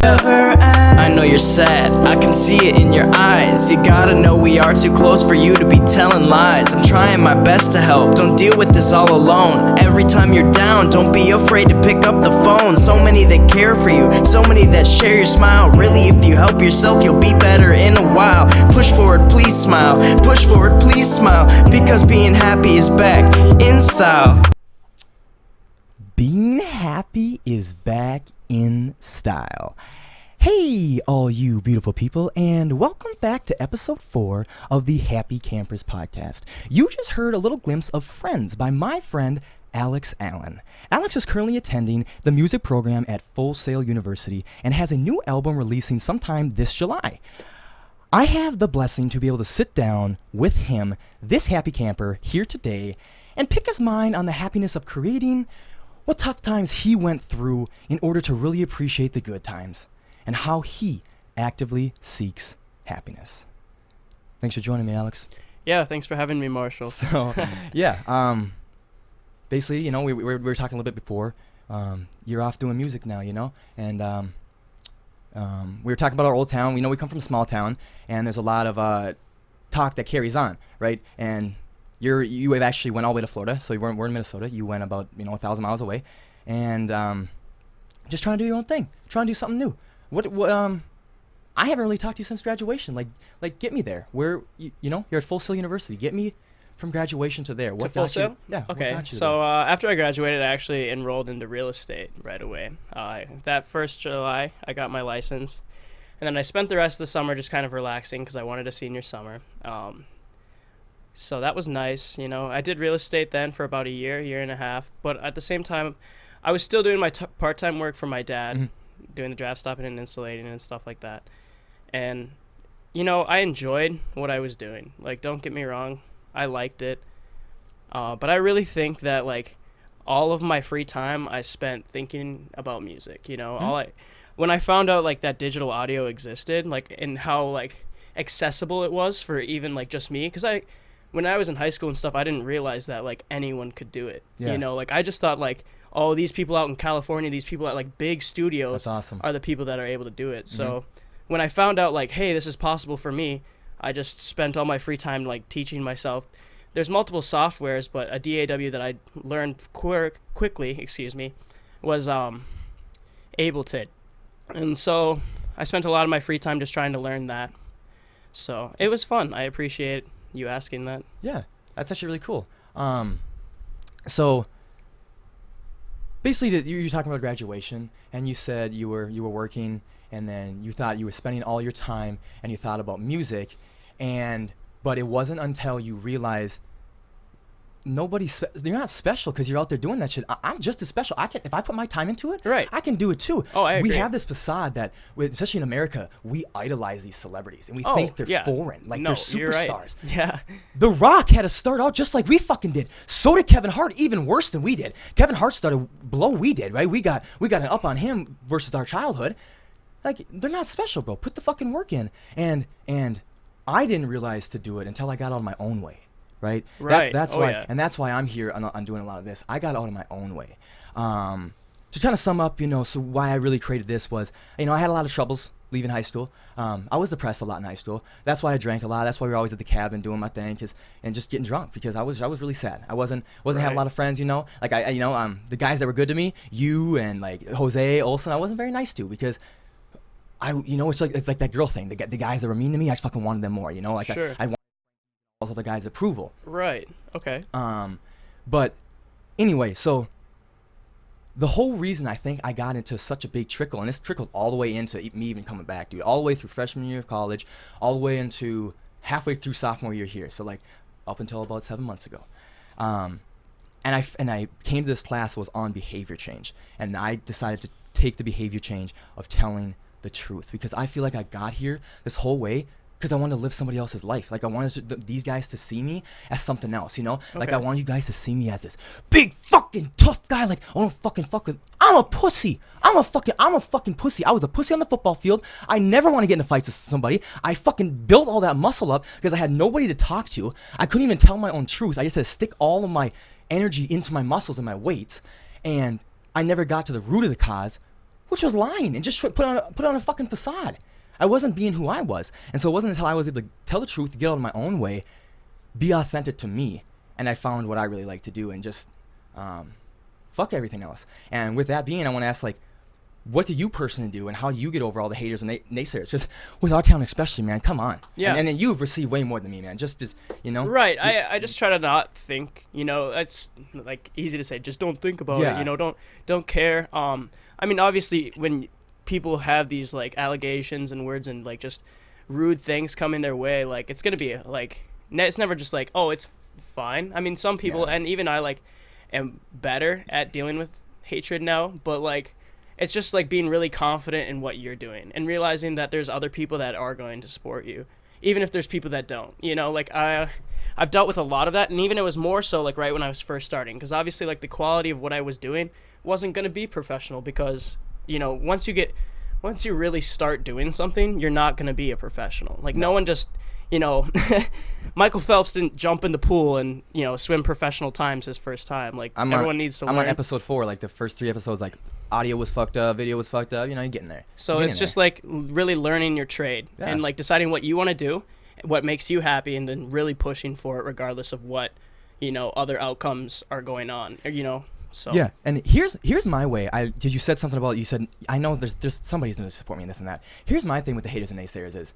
I know you're sad, I can see it in your eyes. You gotta know we are too close for you to be telling lies. I'm trying my best to help, don't deal with this all alone. Every time you're down, don't be afraid to pick up the phone. So many that care for you, so many that share your smile. Really, if you help yourself, you'll be better in a while. Push forward, please smile. Push forward, please smile. Because being happy is back in style. Being happy is back in style. Hey, all you beautiful people, and welcome back to episode 4 of the Happy Campers podcast. You just heard a little glimpse of Friends by my friend Alex Allen. Alex is currently attending the music program at Full Sail University and has a new album releasing sometime this July. I have the blessing to be able to sit down with him, this happy camper, here today and pick his mind on the happiness of creating, what tough times he went through in order to really appreciate the good times, and how he actively seeks happiness. Thanks for joining me, Alex. Yeah, thanks for having me, Marshal. So, yeah, basically, you know, we were talking a little bit before. You're off doing music now, you know, and we were talking about our old town. We know we come from a small town, and there's a lot of talk that carries on, right? And you have actually went all the way to Florida, so we're in Minnesota. You went about 1,000 miles away, and just trying to do your own thing, trying to do something new. What I haven't really talked to you since graduation. Like get me there. Where you're at Full Sail University. Get me from graduation to there. What to Full Sail? Yeah. Okay. So after I graduated, I actually enrolled into real estate right away. That first July, I got my license, and then I spent the rest of the summer just kind of relaxing because I wanted a senior summer. So that was nice. You know, I did real estate then for about a year and a half. But at the same time, I was still doing my part-time work for my dad. Mm-hmm. Doing the draft stopping and insulating and stuff like that. And, I enjoyed what I was doing. Like, don't get me wrong, I liked it. But I really think that, like, all of my free time I spent thinking about music, Mm-hmm. When I found out, like, that digital audio existed, like, and how, like, accessible it was for even, like, just me. Because when I was in high school and stuff, I didn't realize that, like, anyone could do it. Yeah. Like, I just thought, like, oh, these people out in California, these people at like big studios, that's awesome, are the people that are able to do it. Mm-hmm. So when I found out like, hey, this is possible for me, I just spent all my free time like teaching myself. There's multiple softwares, but a DAW that I learned quickly, was Ableton. And so I spent a lot of my free time just trying to learn that. So it was fun. I appreciate you asking that. Yeah, that's actually really cool. So basically, you're talking about graduation, and you said you were working, and then you thought you were spending all your time, and you thought about music, but it wasn't until you realized you're not special because you're out there doing that shit. I'm just as special. If I put my time into it, right, I can do it too. Oh, I agree. We have this facade that, especially in America, we idolize these celebrities and we think they're foreign, like they're superstars. Right. Yeah. The Rock had to start out just like we fucking did. So did Kevin Hart, even worse than we did. Kevin Hart started below we did, right? We got an up on him versus our childhood. Like, they're not special, bro. Put the fucking work in. And I didn't realize to do it until I got out of my own way. Right. That's why, yeah. And that's why I'm here. I'm doing a lot of this. I got out of my own way. To kind of sum up, so why I really created this was, I had a lot of troubles leaving high school. I was depressed a lot in high school. That's why I drank a lot. That's why we were always at the cabin doing my thing, and just getting drunk because I was really sad. I wasn't having a lot of friends. Like the guys that were good to me, you and like Jose Olsen, I wasn't very nice to because it's like that girl thing. The guys that were mean to me, I just fucking wanted them more. Like sure. I all of the guys' approval. Right. Okay. But anyway, so the whole reason I think I got into such a big trickle, and this trickled all the way into me even coming back, dude, all the way through freshman year of college, all the way into halfway through sophomore year here. So like up until about 7 months ago. And I came to this class was on behavior change, and I decided to take the behavior change of telling the truth because I feel like I got here this whole way because I wanted to live somebody else's life. Like I wanted these guys to see me as something else, Okay. Like I wanted you guys to see me as this big fucking tough guy. Like I don't fucking fuck with. I'm a pussy. I'm a fucking pussy. I was a pussy on the football field. I never want to get into fights with somebody. I fucking built all that muscle up because I had nobody to talk to. I couldn't even tell my own truth. I just had to stick all of my energy into my muscles and my weights, and I never got to the root of the cause which was lying and just put on a fucking facade. I wasn't being who I was. And so it wasn't until I was able to tell the truth, get out of my own way, be authentic to me, and I found what I really like to do and just fuck everything else. And with that being, I want to ask, like, what do you personally do, and how do you get over all the haters and naysayers? Just with our town especially, man, come on. Yeah. And then you've received way more than me, man. Just you know? Right. I just try to not think, you know, it's like easy to say, just don't think about it, you know, don't care. I mean, obviously when people have these like allegations and words and like just rude things coming their way, like it's going to be like, it's never just like, oh, it's fine. I mean, some people, and even I like am better at dealing with hatred now, but like, it's just like being really confident in what you're doing and realizing that there's other people that are going to support you, even if there's people that don't, you know, like I've dealt with a lot of that. And even it was more so like right when I was first starting, because obviously like the quality of what I was doing wasn't going to be professional, because, you know, once you really start doing something, you're not going to be a professional. Like no one just, you know, Michael Phelps didn't jump in the pool and, you know, swim professional times his first time. Like everyone needs to learn. I'm on episode 4, like the first 3 episodes, like audio was fucked up, video was fucked up, you know, you're getting there. So it's just like really learning your trade and like deciding what you want to do, what makes you happy, and then really pushing for it regardless of what, you know, other outcomes are going on, or, you know. So yeah, and here's my way. You said something about, you said, I know there's somebody's going to support me in this and that. Here's my thing with the haters and naysayers is,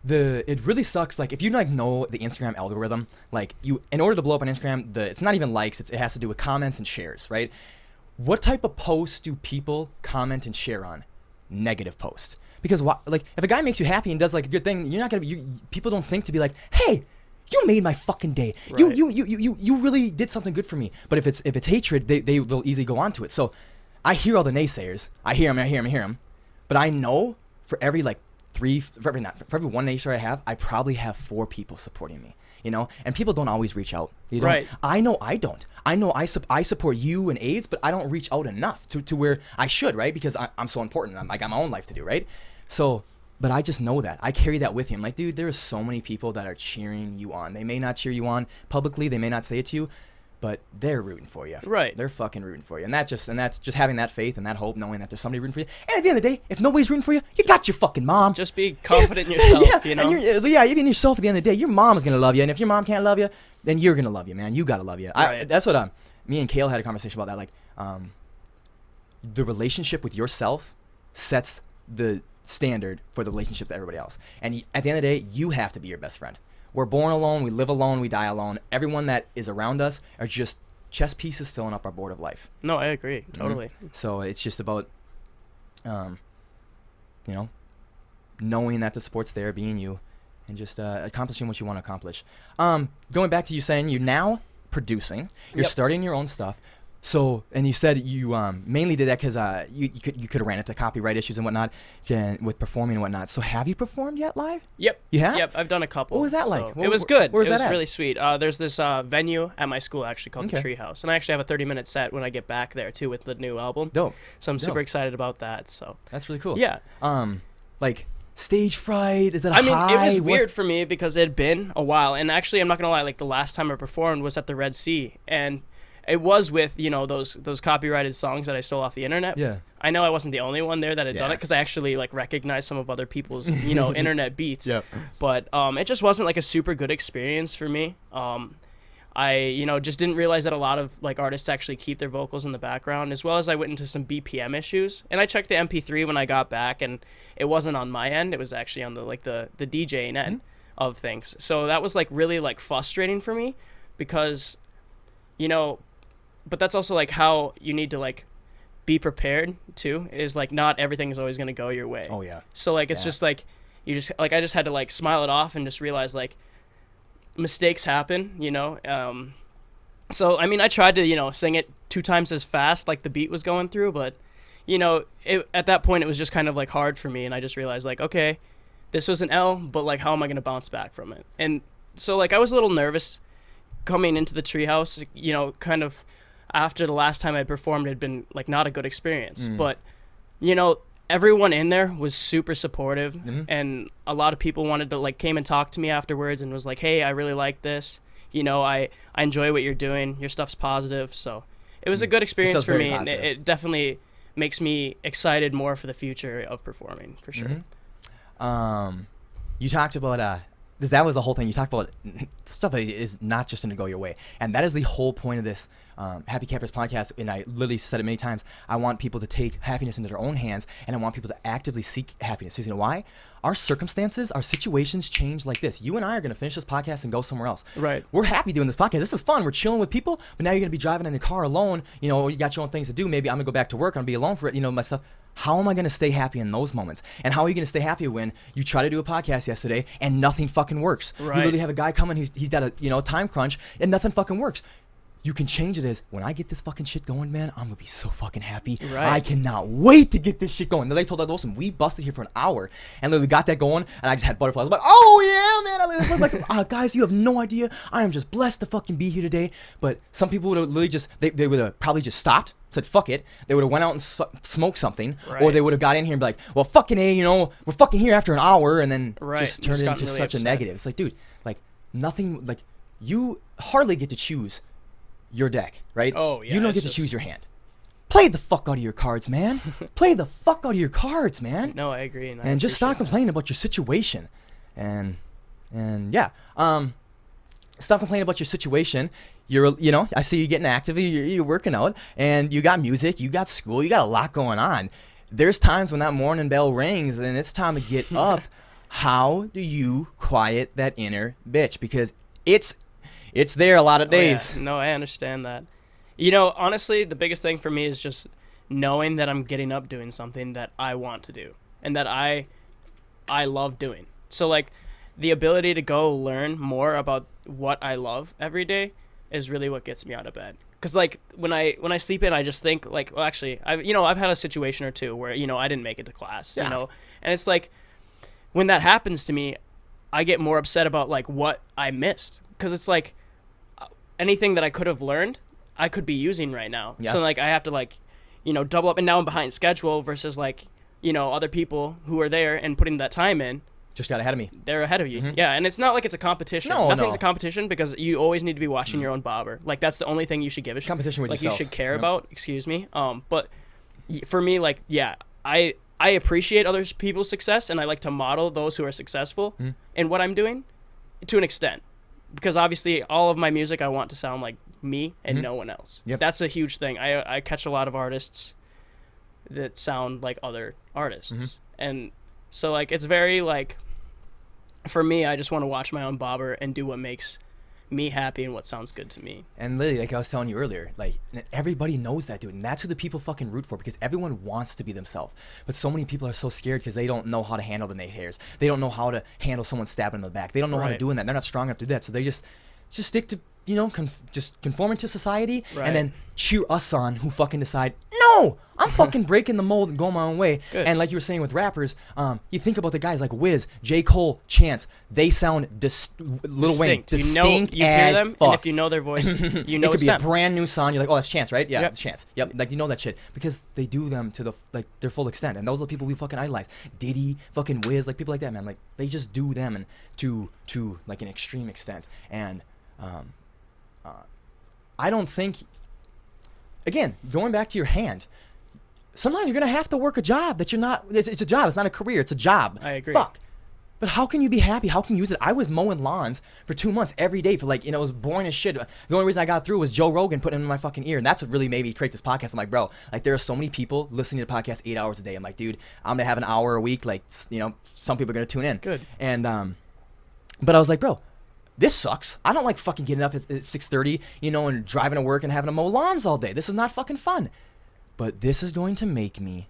it really sucks, like if you like know the Instagram algorithm, like you, in order to blow up on Instagram, it's not even likes, it has to do with comments and shares, right? What type of posts do people comment and share on? Negative posts. Because like if a guy makes you happy and does like a good thing, you're not gonna people don't think to be like, hey, you made my fucking day. Right. You really did something good for me. But if it's hatred, they'll easily go on to it. So I hear all the naysayers. I hear them. But I know for every like for every one naysayer I have, I probably have 4 people supporting me. You know, and people don't always reach out. You don't. Right. I know I don't. I know I support you and AIDS, but I don't reach out enough to where I should, right? Because I'm so important. I got my own life to do, right? So, but I just know that. I carry that with him. Like, dude, there are so many people that are cheering you on. They may not cheer you on publicly. They may not say it to you, but they're rooting for you. Right. They're fucking rooting for you. And that's just having that faith and that hope, knowing that there's somebody rooting for you. And at the end of the day, if nobody's rooting for you, you got your fucking mom. Just be confident in yourself, you know? And even yourself at the end of the day, your mom is going to love you. And if your mom can't love you, then you're going to love you, man. You got to love you. Right. That's what me and Kale had a conversation about that. Like, the relationship with yourself sets the standard for the relationship to everybody else. And at the end of the day, you have to be your best friend. We're born alone. We live alone. We die alone. Everyone that is around us are just chess pieces filling up our board of life. No, I agree. Totally. Mm-hmm. So it's just about, you know, knowing that the support's there, being you, and just accomplishing what you want to accomplish. Going back to you saying you're now producing, you're starting your own stuff. So, and you said you mainly did that because you could have ran into copyright issues and whatnot with performing and whatnot. So have you performed yet live? Yep. You have? Yep, I've done a couple. What was that like? It was good. Where was it was that at? really sweet. There's this venue at my school actually called the Treehouse. And I actually have a 30-minute set when I get back there too with the new album. Dope. So I'm super excited about that. So that's really cool. Yeah. Like stage fright, is that I mean, it was weird for me because it had been a while. And actually, I'm not going to lie, like the last time I performed was at the Red Sea. And it was with, you know, those copyrighted songs that I stole off the internet. Yeah. I know I wasn't the only one there that had done it because I actually like recognized some of other people's, you know, internet beats. Yep. But it just wasn't like a super good experience for me. I, you know, just didn't realize that a lot of like artists actually keep their vocals in the background, as well as I went into some BPM issues. And I checked the MP3 when I got back, and it wasn't on my end. It was actually on the DJing end of things. So that was like really like frustrating for me because, you know, but that's also like how you need to like be prepared too, is like not everything is always going to go your way. Oh yeah. So like it's just like you just like I just had to like smile it off and just realize like mistakes happen, you know. So I mean, I tried to, you know, sing it 2 times as fast like the beat was going through, but you know, at that point it was just kind of like hard for me, and I just realized like, okay, this was an L, but like how am I going to bounce back from it? And so like I was a little nervous coming into the Treehouse, you know, kind of after the last time I performed had been like not a good experience. But you know, everyone in there was super supportive, and a lot of people wanted to like came and talked to me afterwards and was like, hey, I really like this, you know, I enjoy what you're doing, your stuff's positive. So it was a good experience for me, and it definitely makes me excited more for the future of performing, for sure. You talked about that was the whole thing. You talked about stuff that is not just going to go your way, and that is the whole point of this Happy Campers podcast. And I literally said it many times. I want people to take happiness into their own hands, and I want people to actively seek happiness. Because you know why? Our circumstances, our situations change like this. You and I are going to finish this podcast and go somewhere else. Right. We're happy doing this podcast. This is fun. We're chilling with people, but now you're going to be driving in your car alone. You know, you got your own things to do. Maybe I'm going to go back to work. I'm going to be alone for it. You know, my stuff. How am I going to stay happy in those moments? And how are you going to stay happy when you try to do a podcast yesterday and nothing fucking works? Right. You literally have a guy coming, he's got a time crunch and nothing fucking works. You can change it as, when I get this fucking shit going, man, I'm going to be so fucking happy. Right. I cannot wait to get this shit going. They told us, listen, we busted here for an hour and literally got that going, and I just had butterflies. I was like, oh yeah, man. I was like, guys, you have no idea. I am just blessed to fucking be here today. But some people would have literally just, they would have probably just stopped, said fuck it. They would have went out and smoked something, right. or they would have got in here and be like, well, fucking A, you know, we're fucking here after an hour, and then right. just turned it into really such upset. a negative. It's like, dude, like nothing, like you hardly get to choose your deck, right? Oh, yeah. You don't get to choose your hand. Play the fuck out of your cards, man. Play the fuck out of your cards, man. No, I agree. And just stop complaining about your situation. And yeah. Stop complaining about your situation. You know, I see you getting active, you're working out, and you got music, you got school, you got a lot going on. There's times when that morning bell rings and it's time to get up. How do you quiet that inner bitch? Because it's there a lot of days. Oh, yeah. No, I understand that. You know, honestly, the biggest thing for me is just knowing that I'm getting up doing something that I want to do and that I love doing. So, like, the ability to go learn more about what I love every day is really what gets me out of bed. Because, like, when I sleep in, I just think, like, well, actually, I've had a situation or two where, you know, I didn't make it to class, you know, and it's like, when that happens to me, I get more upset about, like, what I missed. Because it's like, anything that I could have learned, I could be using right now. Yeah. So, like, I have to, like, you know, double up, and now I'm behind schedule versus, like, you know, other people who are there and putting that time in. Just got ahead of me. They're ahead of you. Mm-hmm. Yeah, and it's not like it's a competition. No, Nothing's a competition because you always need to be watching your own bobber. Like, that's the only thing you should give a shit. Competition with like, yourself. You should care about, excuse me. But for me, like, yeah, I appreciate other people's success, and I like to model those who are successful in what I'm doing to an extent. Because obviously all of my music, I want to sound like me and no one else. Yep. That's a huge thing. I catch a lot of artists that sound like other artists. And so, like, it's very, like, for me, I just want to watch my own bobber and do what makes me happy and what sounds good to me. And literally, like I was telling you earlier, like, everybody knows that, dude. And that's who the people fucking root for, because everyone wants to be themselves. But so many people are so scared because they don't know how to handle the naysayers. They don't know how to handle someone stabbing in the back. They don't know how to do that. They're not strong enough to do that. So they just stick to, you know, just conforming to society, and then cheer us on who fucking decide, no, I'm fucking breaking the mold and going my own way. Good. And like you were saying with rappers, you think about the guys like Wiz, J. Cole, Chance. They sound Lil Wayne, distinct you as hear them, fuck. And if you know their voice, you know it could it's be them. a brand new song. You're like, oh, that's Chance, right? Yeah, Yep. it's Chance. Yep, like, you know that shit because they do them to their full extent, and those are the people we fucking idolize. Diddy, fucking Wiz, like people like that, man. Like, they just do them and to like an extreme extent. And I don't think, again, going back to your hand, sometimes you're going to have to work a job that you're not, it's a job, it's not a career, it's a job. I agree. Fuck. But how can you be happy? How can you use it? I was mowing lawns for 2 months every day for, like, you know, it was boring as shit. The only reason I got through was Joe Rogan putting it in my fucking ear. And that's what really made me create this podcast. I'm like, bro, like, there are so many people listening to the podcast 8 hours a day. I'm like, dude, I'm going to have an hour a week. Like, you know, some people are going to tune in. Good. And, but I was like, bro, this sucks. I don't like fucking getting up at 6:30, you know, and driving to work and having to mow lawns all day. This is not fucking fun. But this is going to make me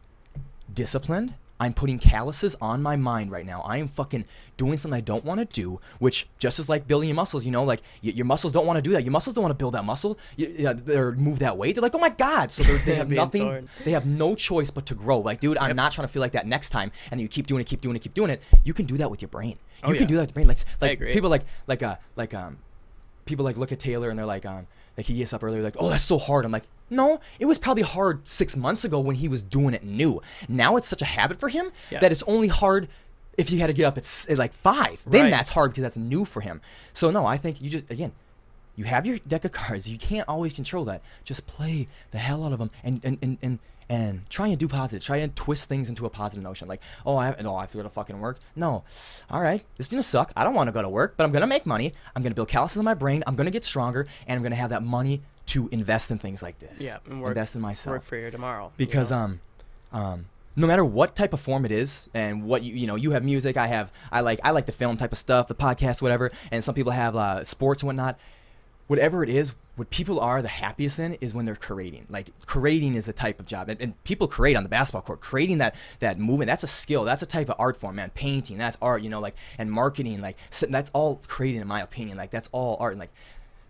disciplined. I'm putting calluses on my mind right now. I am fucking doing something I don't want to do, which just is like building your muscles, you know, like your muscles don't want to do that. Your muscles don't want to build that muscle or move that weight. They're like, oh my God. So they have nothing. Torn. They have no choice but to grow. Like, dude, I'm not trying to feel like that next time. And you keep doing it. You can do that with your brain. You can do that with your brain. Like people people like look at Taylor and they're like he gets up earlier, like, oh, that's so hard. I'm like, no, it was probably hard 6 months ago when he was doing it new. Now it's such a habit for him that it's only hard if you had to get up at like 5. Then that's hard because that's new for him. So no, I think you just, again, you have your deck of cards. You can't always control that. Just play the hell out of them and and try and do positive. Try and twist things into a positive notion. Like, I have to go to fucking work. No. All right, this is going to suck. I don't want to go to work, but I'm going to make money. I'm going to build calluses in my brain. I'm going to get stronger, and I'm going to have that money to invest in things like this. Yeah, and invest in myself. Work for your tomorrow. Because no matter what type of form it is, and what you have music, I like the film type of stuff, the podcast, whatever, and some people have sports and whatnot. Whatever it is, what people are the happiest in is when they're creating. Like, creating is a type of job, and people create on the basketball court. Creating that movement, that's a skill. That's a type of art form, man. Painting, that's art. And marketing, that's all creating, in my opinion. Like, that's all art. And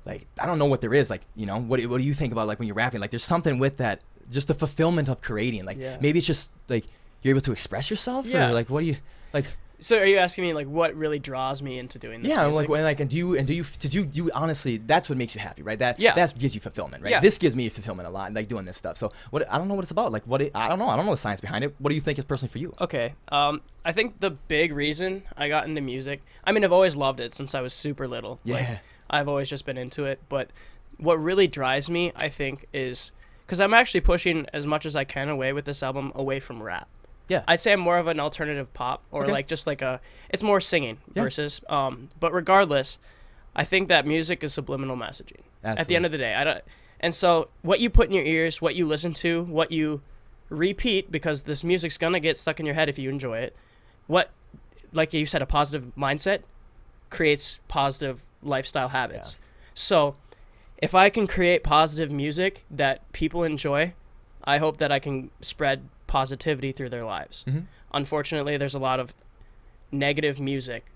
like I don't know what there is. Like, what do you think about like when you're rapping? Like, there's something with that. Just the fulfillment of creating. Like, maybe it's just like you're able to express yourself, or like, what do you like? So are you asking me like what really draws me into doing this? Yeah, music? and do you honestly, that's what makes you happy, right? That gives you fulfillment, right? Yeah. This gives me fulfillment a lot, like doing this stuff. So I don't know what it's about. Like, I don't know the science behind it. What do you think is personally for you? Okay. I think the big reason I got into music, I mean, I've always loved it since I was super little. Yeah. Like, I've always just been into it. But what really drives me, I think, is because I'm actually pushing as much as I can away with this album away from rap. Yeah. I'd say I'm more of an alternative pop, or Okay. like just like it's more singing versus. But regardless, I think that music is subliminal messaging. Absolutely. At the end of the day, and so what you put in your ears, what you listen to, what you repeat, because this music's gonna get stuck in your head if you enjoy it. What, like you said, a positive mindset creates positive lifestyle habits. Yeah. So if I can create positive music that people enjoy, I hope that I can spread positivity through their lives. Mm-hmm. Unfortunately, there's a lot of negative music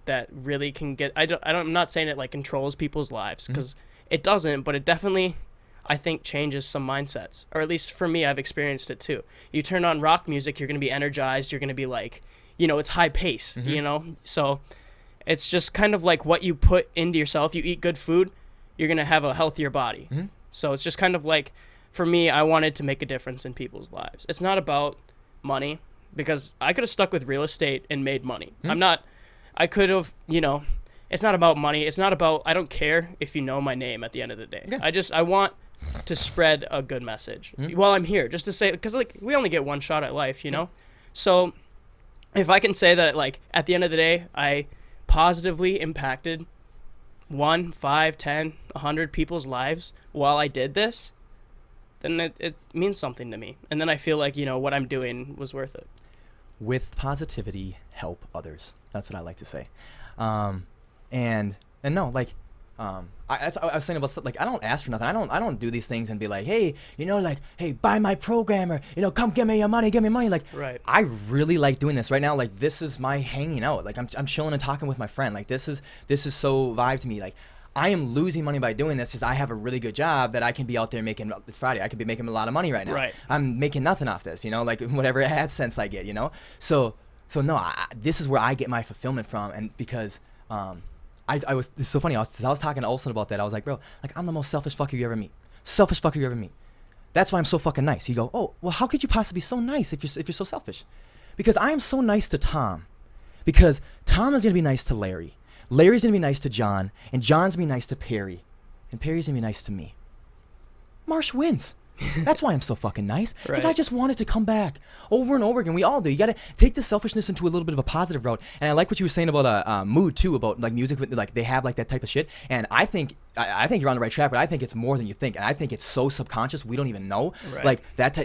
that really can get, I'm not saying it like controls people's lives, because it doesn't, but it definitely, I think, changes some mindsets. Or at least for me, I've experienced it too. You turn on rock music, you're going to be energized, you're going to be like, it's high pace, So it's just kind of like what you put into yourself. You eat good food, you're going to have a healthier body. Mm-hmm. So it's just kind of like, for me, I wanted to make a difference in people's lives. It's not about money, because I could have stuck with real estate and made money. I could have, it's not about money. It's not about, I don't care if you know my name at the end of the day. Yeah. I want to spread a good message while I'm here, just to say, because like we only get one shot at life, So if I can say that, like, at the end of the day, I positively impacted 1, 5, 10, 100 people's lives while I did this, then it means something to me. And then I feel like, what I'm doing was worth it. With positivity, help others. That's what I like to say. And no, like, I was saying about stuff, like, I don't ask for nothing. I don't do these things and be like, hey, hey, buy my programmer, come give me your money, give me money. Like, Right. I really like doing this right now. Like, this is my hanging out. Like, I'm chilling and talking with my friend. Like, this is so vibe to me. Like, I am losing money by doing this because I have a really good job that I can be out there making. It's Friday. I could be making a lot of money right now. Right. I'm making nothing off this, like whatever AdSense I get, So no, this is where I get my fulfillment from, and because it's so funny. I was talking to Olsen about that. I was like, bro, like, I'm the most selfish fucker you ever meet. Selfish fucker you ever meet. That's why I'm so fucking nice. You go, oh, well, how could you possibly be so nice if you're so selfish? Because I am so nice to Tom, because Tom is gonna be nice to Larry. Larry's gonna be nice to John, and John's gonna be nice to Perry, and Perry's gonna be nice to me. Marsh wins. That's why I'm so fucking nice. Because Right. I just wanted to come back over and over again. We all do. You gotta take the selfishness into a little bit of a positive route. And I like what you were saying about mood too, about like music, like they have like that type of shit. And I think you're on the right track, but I think it's more than you think. And I think it's so subconscious we don't even know. Right. Like that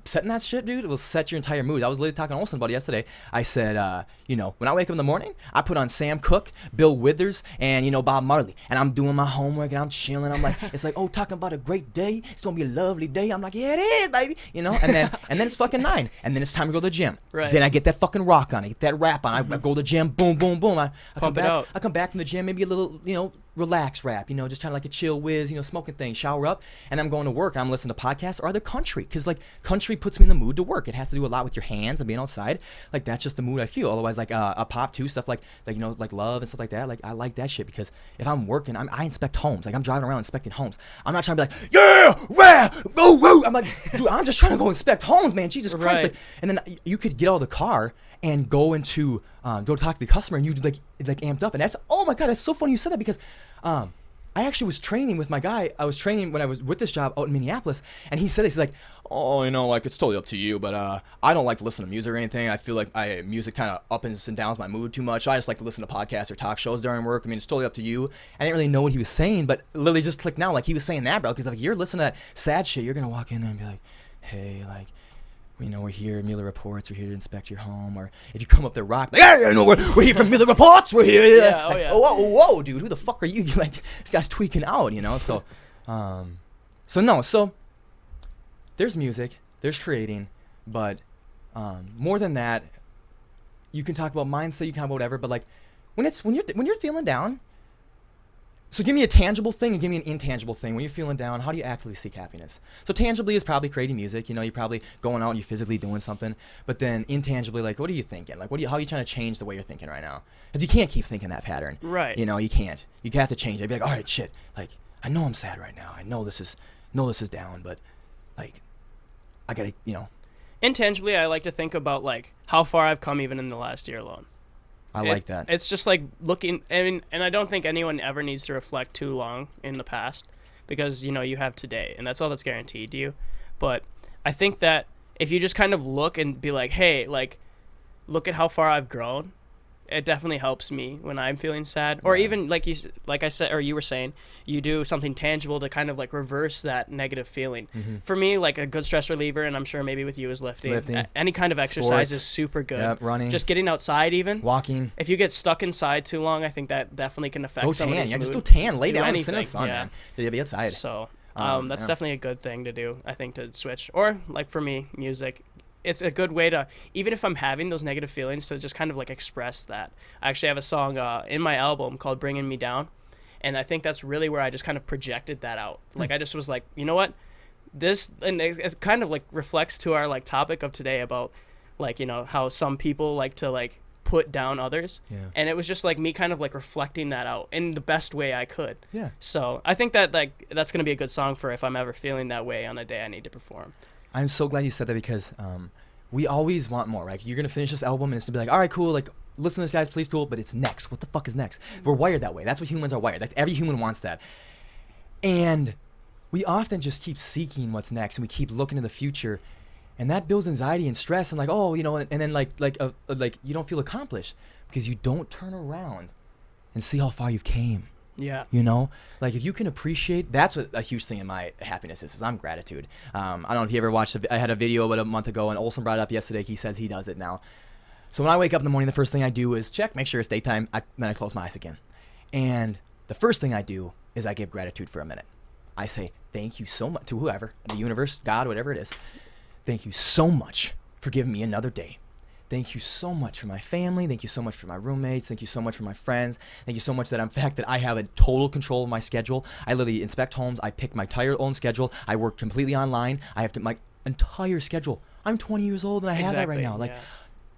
setting that shit, dude, it will set your entire mood. I was literally talking to Olsen about it yesterday. I said, when I wake up in the morning, I put on Sam Cooke, Bill Withers, and Bob Marley, and I'm doing my homework and I'm chilling. I'm like, it's like, oh, talking about a great day. It's gonna be a lovely day. I'm like, yeah, it is, baby. And then it's fucking 9, and then it's time to go to the gym. Right. Then I get that fucking rock on. I get that rap on. I go to the gym. Boom, boom, boom. I come Pump it back. out. I come back from the gym, maybe a little, relax rap. Just trying to like a chill whiz, smoking thing, shower up, and I'm going to work. And I'm listening to podcasts or other country, because like country puts me in the mood to work. It has to do a lot with your hands and being outside. Like that's just the mood I feel. Otherwise, like a pop too, stuff like like love and stuff like that. Like I like that shit, because if I'm working, I inspect homes. Like I'm driving around inspecting homes. I'm not trying to be like, yeah, rah, go, woo. I'm like, dude, I'm just trying to go inspect homes, man. Jesus Christ. Right. Like, and then you could get out of the car and go go talk to the customer, and you like amped up, and that's, oh my god, that's so funny you said that, because I I actually was training with my guy. I was training when I was with this job out in Minneapolis, and he said this. He's like, oh, you know, like it's totally up to you, but I don't like to listen to music or anything. I feel like music kind of up and downs my mood too much. I just like to listen to podcasts or talk shows during work. I mean, it's totally up to you. I didn't really know what he was saying, but literally just clicked now. Like he was saying that, bro, because like you're listening to that sad shit, you're gonna walk in there and be like, hey, like, you know, we're here, Mueller Reports, we're here to inspect your home. Or if you come up there rock, like, hey, I know we're here from Mueller Reports, we're here. Yeah, like, oh yeah. Whoa, dude, who the fuck are you? Like, this guy's tweaking out, you know? So, so there's music, there's creating, but more than that, you can talk about mindset, you can talk about whatever, but like, when you're feeling down, so give me a tangible thing and give me an intangible thing. When you're feeling down, how do you actively seek happiness? So tangibly is probably creating music. You know, you're probably going out and you're physically doing something. But then intangibly, like, what are you thinking? Like, how are you trying to change the way you're thinking right now? Because you can't keep thinking that pattern. Right. You know, you can't. You have to change it. Be like, all right, shit. Like, I know I'm sad right now. I know this is down, but like, I gotta, you know. Intangibly, I like to think about like how far I've come even in the last year alone. I like that. It's just like looking, and I don't think anyone ever needs to reflect too long in the past, because you know you have today, and that's all that's guaranteed to you. But I think that if you just kind of look and be like, hey, like, look at how far I've grown, it definitely helps me when I'm feeling sad. Or even like I said, or you were saying, you do something tangible to kind of like reverse that negative feeling. Mm-hmm. For me, like a good stress reliever, and I'm sure maybe with you is lifting. Any kind of exercise Sports. is super good. Yep, running. Just getting outside even. Walking. If you get stuck inside too long, I think that definitely can affect Go somebody's tan. Yeah, mood. just go tan. Lay Do down and sit in the anything, sun, man. Yeah, be outside. So that's yeah. definitely a good thing to do, I think, to switch. Or like for me, music. It's a good way to, even if I'm having those negative feelings, to just kind of like express that. I actually have a song in my album called Bringing Me Down, and I think that's really where I just kind of projected that out. Like I just was like, you know what, this, and it kind of like reflects to our like topic of today about like, you know, how some people like to like put down others. Yeah. And it was just like me kind of like reflecting that out in the best way I could. Yeah. So I think that like that's going to be a good song for if I'm ever feeling that way on a day I need to perform. I'm so glad you said that, because we always want more, right? You're going to finish this album and it's going to be like, all right, cool, like, listen to this, guys, please, cool, but it's next. What the fuck is next? We're wired that way. That's what humans are wired. Like, every human wants that. And we often just keep seeking what's next, and we keep looking to the future, and that builds anxiety and stress, and like, oh, you know, and then like you don't feel accomplished because you don't turn around and see how far you've came. Yeah. You know, like if you can appreciate, that's what a huge thing in my happiness is I'm gratitude. I don't know if you ever watched, I had a video about a month ago, and Olson brought it up yesterday. He says he does it now. So when I wake up in the morning, the first thing I do is check, make sure it's daytime. Then I close my eyes again. And the first thing I do is I give gratitude for a minute. I say, thank you so much to whoever, the universe, God, whatever it is. Thank you so much for giving me another day. Thank you so much for my family. Thank you so much for my roommates. Thank you so much for my friends. Thank you so much that I have a total control of my schedule. I literally inspect homes. I pick my entire own schedule. I work completely online. I have my entire schedule. I'm 20 years old and I have that right now. Like,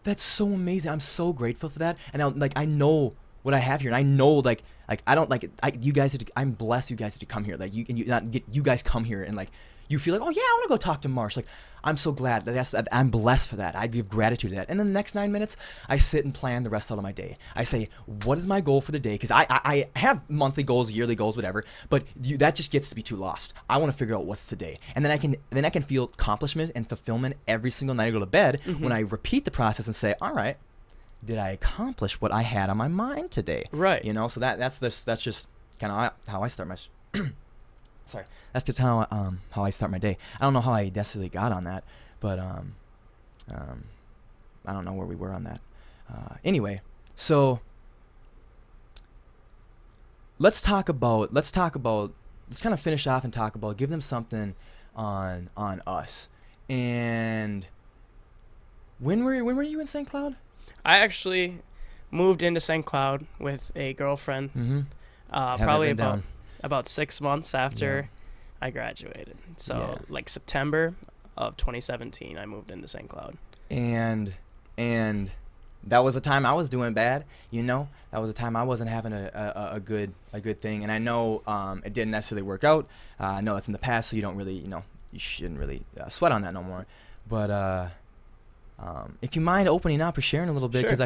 that's so amazing. I'm so grateful for that. And I know what I have here, and I know like I don't like you guys. I'm blessed. You guys to come here. Like you guys come here and like you feel like, oh yeah, I want to go talk to Marshal. Like, I'm so glad that I'm blessed for that. I give gratitude to that. And then the next 9 minutes, I sit and plan the rest out of my day. I say, what is my goal for the day? Because I have monthly goals, yearly goals, whatever. But that just gets to be too lost. I want to figure out what's today, and then I can feel accomplishment and fulfillment every single night I go to bed when I repeat the process and say, all right, did I accomplish what I had on my mind today? Right. You know. So that's just kind of how I start my. Sorry, that's just how I start my day. I don't know how I necessarily got on that, but I don't know where we were on that. Anyway, so let's kind of finish off and talk about, give them something on us. And when were you in St. Cloud? I actually moved into St. Cloud with a girlfriend. Mm-hmm. Probably about 6 months after I graduated. So like September of 2017, I moved into St. Cloud. And that was a time I was doing bad, you know. That was a time I wasn't having a good thing. And I know it didn't necessarily work out. I know it's in the past, so you don't really, you shouldn't really sweat on that no more. But if you mind opening up or sharing a little bit, because Sure.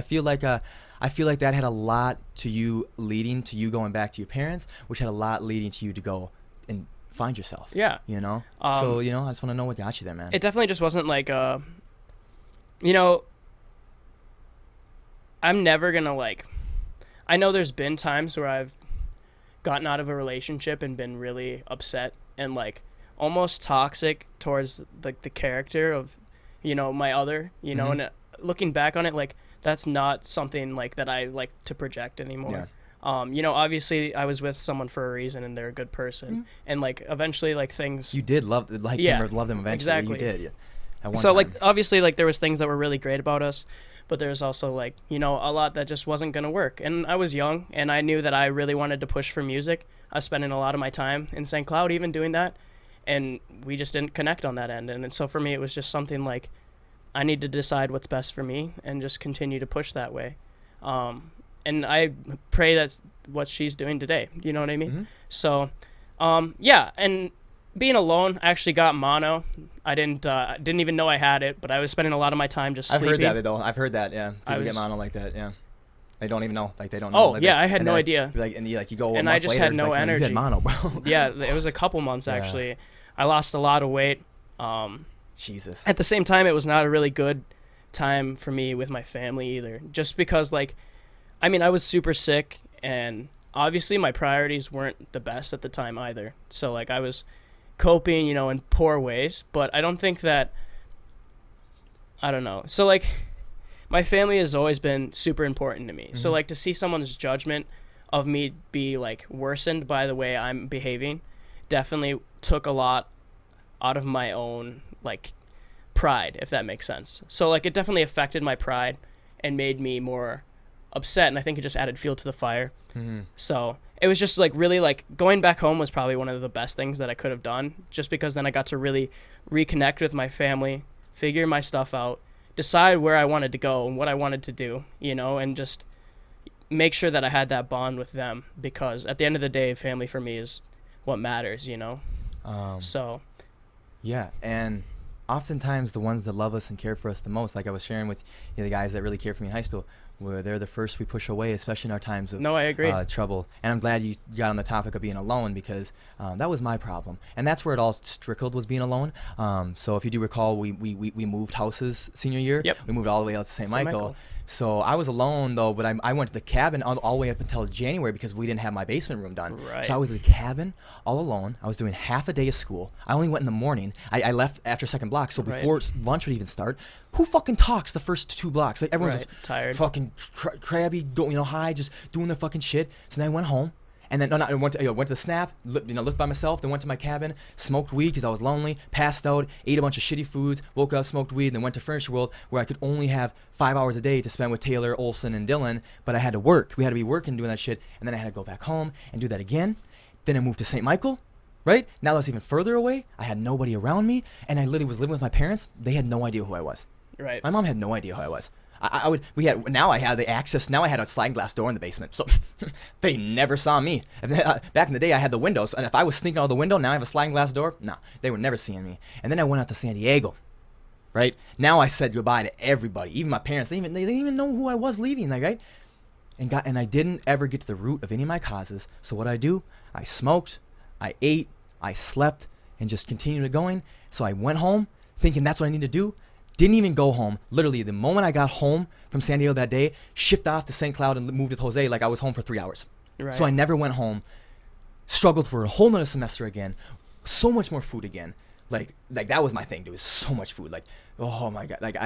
I feel like that had a lot to you leading to you going back to your parents, which had a lot leading to you to go and find yourself. Yeah. You know. So I just want to know what got you there, man. It definitely just wasn't like you know, I'm never gonna like. I know there's been times where I've gotten out of a relationship and been really upset and like almost toxic towards like the character of, my other, Mhm. and looking back on it, like that's not something like that I like to project anymore. Obviously I was with someone for a reason and they're a good person, and like eventually like things. You did love them eventually. Exactly. You did. Yeah. At one So time. like obviously like there was things that were really great about us, but there's also like a lot that just wasn't gonna work. And I was young and I knew that I really wanted to push for music. I was spending a lot of my time in St. Cloud even doing that, and we just didn't connect on that end. And so for me it was just something like I need to decide what's best for me and just continue to push that way. And I pray that's what she's doing today. You know what I mean? Mhm. So yeah, and being alone, I actually got mono. I didn't even know I had it, but I was spending a lot of my time just I've sleeping. heard that though. I've heard that. Yeah, people get was- mono like that. Yeah, they don't even know. Like they don't know. Oh, like, yeah, I had and no then, idea. Like and you go. A And I month just later, had no like, you had energy. mono, bro. Yeah, it was a couple months Yeah. actually. I lost a lot of weight. Jesus. At the same time, it was not a really good time for me with my family either. Just because I was super sick, and obviously my priorities weren't the best at the time either. So like I was coping, in poor ways, but I don't think that, I don't know. So like my family has always been super important to me. So Mhm. like to see someone's judgment of me be like worsened by the way I'm behaving definitely took a lot out of my own like pride, if that makes sense. So like it definitely affected my pride and made me more upset, and I think it just added fuel to the fire. Mhm. So it was just like really like going back home was probably one of the best things that I could have done, just because then I got to really reconnect with my family, figure my stuff out, decide where I wanted to go and what I wanted to do, and just make sure that I had that bond with them, because at the end of the day, family for me is what matters, So Yeah, and oftentimes the ones that love us and care for us the most, like I was sharing with the guys that really cared for me in high school, where they're the first we push away, especially in our times of no, I agree. trouble. And I'm glad you got on the topic of being alone, because that was my problem, and that's where it all trickled, was being alone. So if you do recall, we moved houses senior year. Yep. We moved all the way out to St. St. Michael. Michael. So I was alone though, but I went to the cabin all the way up until January, because we didn't have my basement room done. Right. So I was in the cabin all alone. I was doing half a day of school. I only went in the morning. I left after second block, so Right. before lunch would even start. Who fucking talks the first 2 blocks? Like everyone's Right. just Tired. fucking crabby, high, just doing their fucking shit. So then I went home. And then I went to the Snap, lived by myself. Then went to my cabin, smoked weed because I was lonely, passed out, ate a bunch of shitty foods, woke up, smoked weed, then went to Furniture World, where I could only have 5 hours a day to spend with Taylor, Olson, and Dylan. But I had to work. We had to be working doing that shit. And then I had to go back home and do that again. Then I moved to St. Michael, right? Now that's even further away. I had nobody around me, and I literally was living with my parents. They had no idea who I was. Right. My mom had no idea who I was. I had the access. Now I had a sliding glass door in the basement, so they never saw me. Back in the day, I had the windows, and if I was sneaking out the window, now I have a sliding glass door. No, they were never seeing me. And then I went out to San Diego, right? Now I said goodbye to everybody, even my parents. They didn't even know who I was leaving, like, right? And I didn't ever get to the root of any of my causes. So what I do, I smoked, I ate, I slept, and just continued going. So I went home thinking that's what I need to do. Didn't even go home. Literally, the moment I got home from San Diego that day, shipped off to St. Cloud and moved with Jose, like I was home for 3 hours. Right. So I never went home. Struggled for a whole nother semester again. So much more food again. Like that was my thing, dude. So much food. Like, oh my god. Like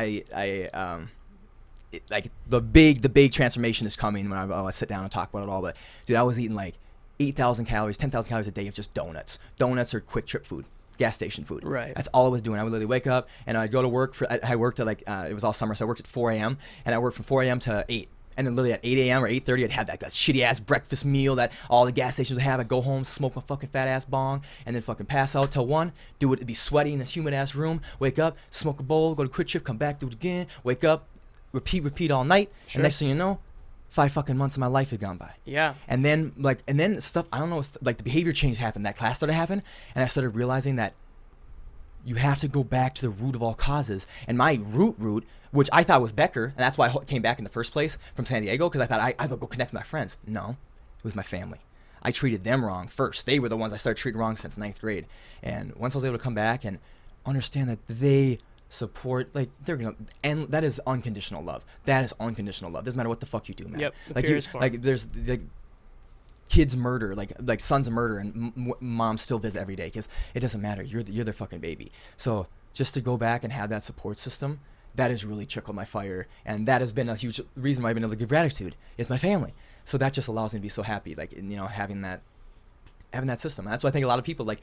like the big transformation is coming when I sit down and talk about it all. But dude, I was eating like 8,000 calories, 10,000 calories a day of just donuts or quick trip food. Gas station food. Right. That's all I was doing. I would literally wake up and I'd go to work. I worked at it was all summer, so I worked at 4 a.m. and I worked from 4 a.m. to 8. And then literally at 8 a.m. or 8:30, I'd have that shitty ass breakfast meal that all the gas stations would have. I'd go home, smoke my fucking fat ass bong, and then fucking pass out till 1. Do it. It'd be sweaty in a humid ass room. Wake up, smoke a bowl, go to quick trip, come back, do it again. Wake up, repeat all night. Sure. And next thing you know, 5 fucking months of my life had gone by. Yeah. And then stuff, I don't know, like the behavior change happened. That class started happening, and I started realizing that you have to go back to the root of all causes. And my root, which I thought was Becker, and that's why I came back in the first place from San Diego, because I thought I would go connect with my friends. No, it was my family. I treated them wrong first. They were the ones I started treating wrong since 9th grade. And once I was able to come back and understand that they support, like, they're gonna, and that is unconditional love. That is unconditional love. Doesn't matter what the fuck you do, man. Yep. Like there's like kids murder, like sons murder, and moms still visit every day because it doesn't matter. You're their fucking baby. So just to go back and have that support system, that has really trickled my fire, and that has been a huge reason why I've been able to give gratitude. Is my family. So that just allows me to be so happy, like, you know, having that system. And that's why I think a lot of people like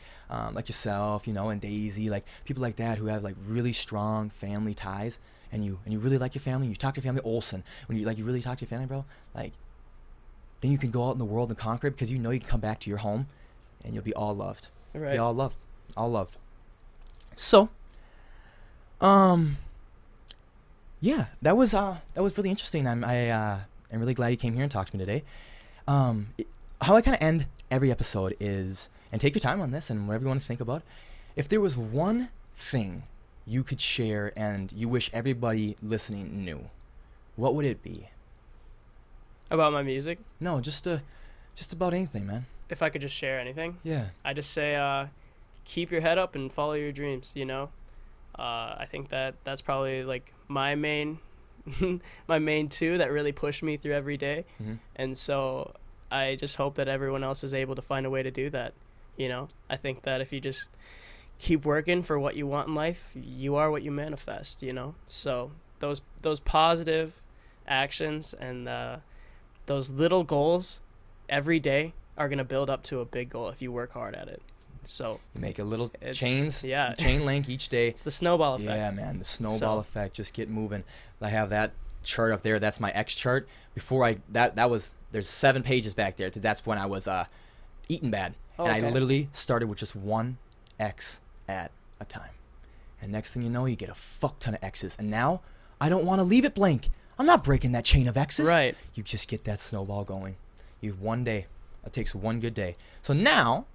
yourself, you know, and Daisy, like people like that who have like really strong family ties, and you really like your family, you talk to your family. Olsen, when you really talk to your family, bro, like, then you can go out in the world and conquer it, because you know you can come back to your home and you'll be all loved. Right. Be all loved. So, yeah, that was really interesting. I'm really glad you came here and talked to me today. How I kind of end every episode is, and take your time on this and whatever you want to think about, if there was one thing you could share and you wish everybody listening knew, what would it be? About my music? No, just about anything, man. If I could just share anything? Yeah. I just say, keep your head up and follow your dreams, you know? I think that's probably like my main my main two that really push me through every day. Mm-hmm. And so I just hope that everyone else is able to find a way to do that. You know, I think that if you just keep working for what you want in life, you are what you manifest, you know? So those positive actions and those little goals every day are going to build up to a big goal if you work hard at it. So you make a little chain link each day. It's the snowball effect. Yeah, man, the snowball effect. Just get moving. I have that chart up there. That's my X chart. Before there's 7 pages back there. That's when I was eating bad. Oh, and okay. I literally started with just 1 X at a time. And next thing you know, you get a fuck ton of X's. And now I don't want to leave it blank. I'm not breaking that chain of X's. Right. You just get that snowball going. You've one day. It takes one good day. So now,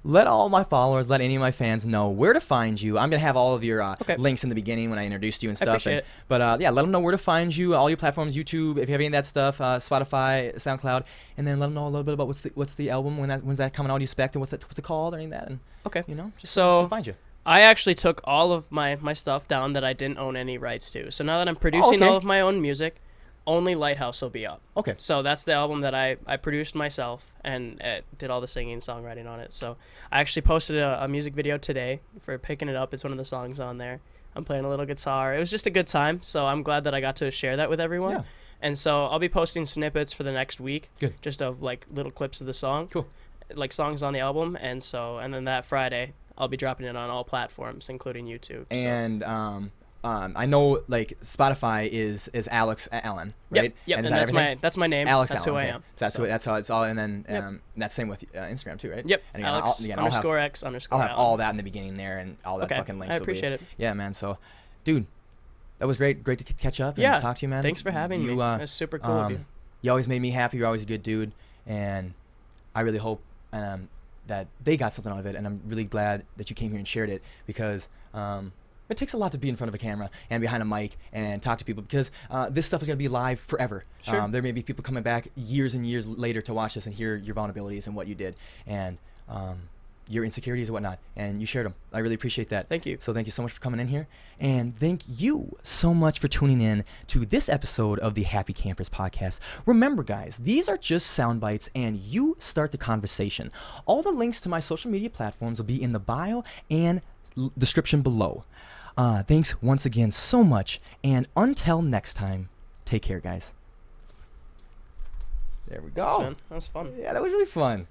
let all my followers, let any of my fans know where to find you. I'm going to have all of your links in the beginning when I introduced you and stuff. I appreciate it. But yeah, let them know where to find you, all your platforms, YouTube, if you have any of that stuff, Spotify, SoundCloud, and then let them know a little bit about what's the album, when's that coming out, you expect, and what's it called, or any of that. And, okay. You know, just so find you. I actually took all of my stuff down that I didn't own any rights to. So now that I'm producing all of my own music, only Lighthouse will be up. Okay. So that's the album that I produced myself and did all the singing and songwriting on it. So I actually posted a music video today for Picking It Up. It's one of the songs on there. I'm playing a little guitar. It was just a good time. So I'm glad that I got to share that with everyone. Yeah. And so I'll be posting snippets for the next week. Good. Just of like little clips of the song. Cool. Like songs on the album. And then that Friday, I'll be dropping it on all platforms, including YouTube. And I know like Spotify is Alex Allen, right? Yep. And that's my name. Alex that's Allen, who I am. So that's how it's all. And then that's same with Instagram too, right? Yep. And Alex _X _ I'll have all that in the beginning there and all that fucking links. I appreciate it. Yeah, man. So, dude, that was great. Great to catch up and talk to you, man. Thanks for having me. That's super cool of you. You always made me happy. You're always a good dude, and I really hope that they got something out of it. And I'm really glad that you came here and shared it, because it takes a lot to be in front of a camera and behind a mic and talk to people, because this stuff is going to be live forever. Sure. There may be people coming back years and years later to watch this and hear your vulnerabilities and what you did and your insecurities and whatnot, and you shared them. I really appreciate that. Thank you. So thank you so much for coming in here, and thank you so much for tuning in to this episode of the Happy Campers podcast. Remember, guys, these are just sound bites, and you start the conversation. All the links to my social media platforms will be in the bio and description below. Thanks once again so much, and until next time, take care, guys. There we go. Thanks, man. That was fun. Yeah, that was really fun.